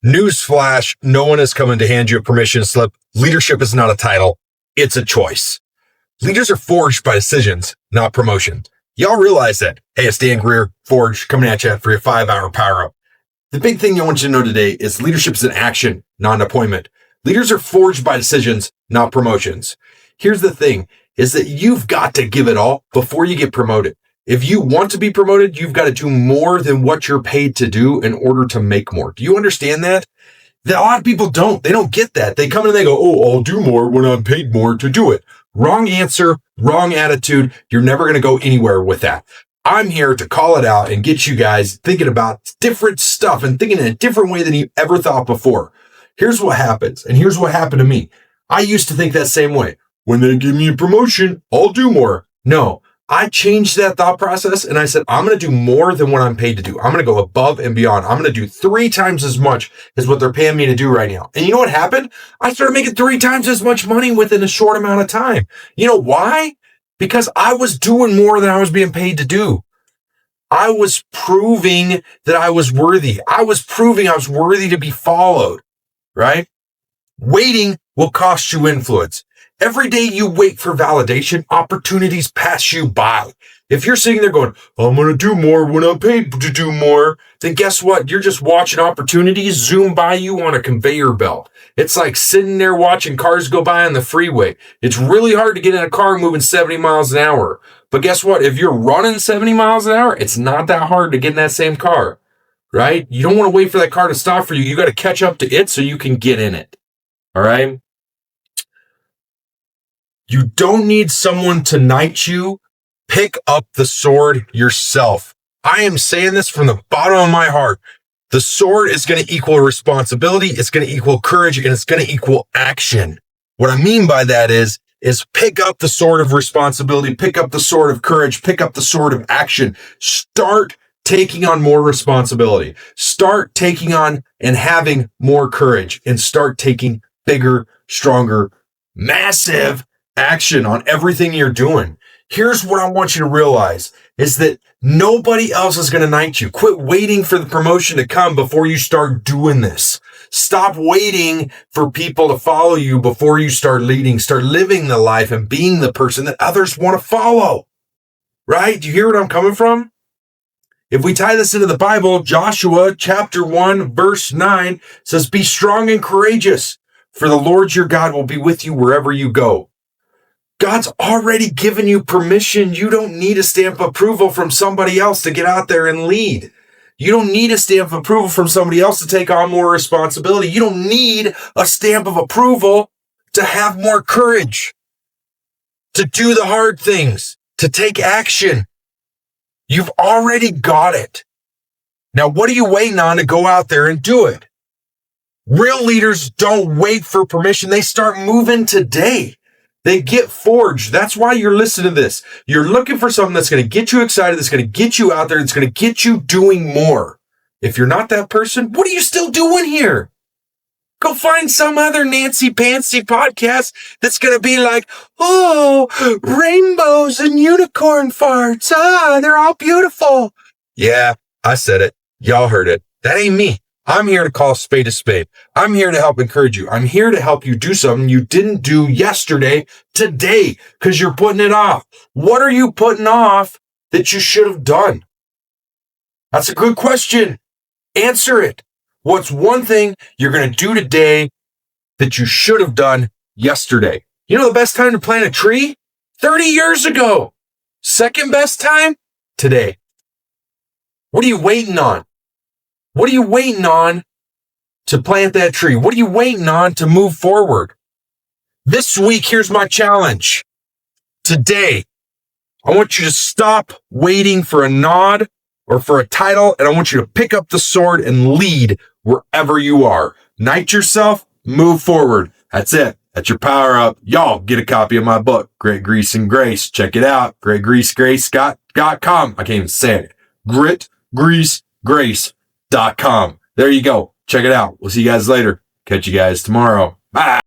Newsflash, no one is coming to hand you a permission slip. Leadership is not a title. It's a choice. Leaders are forged by decisions, not promotion. Y'all realize that. Hey, it's Dan Greer, Forge, coming at you for your 5-hour power up. The big thing I want you to know today is leadership is an action, not an appointment. Leaders are forged by decisions, not promotions. Here's the thing, is that you've got to give it all before you get promoted. If you want to be promoted, you've got to do more than what you're paid to do in order to make more. Do you understand that? A lot of people don't. They don't get that. They come in and they go, oh, I'll do more when I'm paid more to do it. Wrong answer, wrong attitude. You're never going to go anywhere with that. I'm here to call it out and get you guys thinking about different stuff and thinking in a different way than you ever thought before. Here's what happens, and here's what happened to me. I used to think that same way. When they give me a promotion, I'll do more. No. I changed that thought process and I said, I'm going to do more than what I'm paid to do. I'm going to go above and beyond. I'm going to do 3 times as much as what they're paying me to do right now. And you know what happened? I started making 3 times as much money within a short amount of time. You know why? Because I was doing more than I was being paid to do. I was proving that I was worthy. I was proving I was worthy to be followed, right? Waiting will cost you influence. Every day you wait for validation, opportunities pass you by. If you're sitting there going, I'm going to do more when I'm paid to do more, then guess what? You're just watching opportunities zoom by you on a conveyor belt. It's like sitting there watching cars go by on the freeway. It's really hard to get in a car moving 70 miles an hour. But guess what? If you're running 70 miles an hour, it's not that hard to get in that same car, right? You don't want to wait for that car to stop for you. You got to catch up to it so you can get in it. All right? You don't need someone to knight you. Pick up the sword yourself. I am saying this from the bottom of my heart. The sword is going to equal responsibility. It's going to equal courage, and it's going to equal action. What I mean by that is pick up the sword of responsibility, pick up the sword of courage, pick up the sword of action. Start taking on more responsibility. Start taking on and having more courage, and start taking bigger, stronger, massive action on everything you're doing. Here's what I want you to realize is that nobody else is going to knight you. Quit waiting for the promotion to come before you start doing this. Stop waiting for people to follow you before you start leading. Start living the life and being the person that others want to follow. Right? Do you hear what I'm coming from? If we tie this into the Bible, Joshua chapter 1, verse 9 says, be strong and courageous, for the Lord your God will be with you wherever you go. God's already given you permission. You don't need a stamp of approval from somebody else to get out there and lead. You don't need a stamp of approval from somebody else to take on more responsibility. You don't need a stamp of approval to have more courage, to do the hard things, to take action. You've already got it. Now, what are you waiting on to go out there and do it? Real leaders don't wait for permission. They start moving today. They get forged. That's why you're listening to this. You're looking for something that's going to get you excited, that's going to get you out there, that's going to get you doing more. If you're not that person, what are you still doing here? Go find some other Nancy Pantsy podcast that's going to be like, oh, rainbows and unicorn farts. They're all beautiful. Yeah, I said it. Y'all heard it. That ain't me. I'm here to call a spade a spade. I'm here to help encourage you. I'm here to help you do something you didn't do yesterday, today, because you're putting it off. What are you putting off that you should have done? That's a good question. Answer it. What's one thing you're going to do today that you should have done yesterday? You know the best time to plant a tree? 30 years ago. Second best time? Today. What are you waiting on? What are you waiting on to plant that tree? What are you waiting on to move forward? This week, here's my challenge. Today, I want you to stop waiting for a nod or for a title, and I want you to pick up the sword and lead wherever you are. Knight yourself, move forward. That's it. That's your power up. Y'all get a copy of my book, Grit, Grease, and Grace. Check it out. GritGreaseGrace.com. I can't even say it. GritGreaseGrace.com. There you go. Check it out. We'll see you guys later. Catch you guys tomorrow. Bye.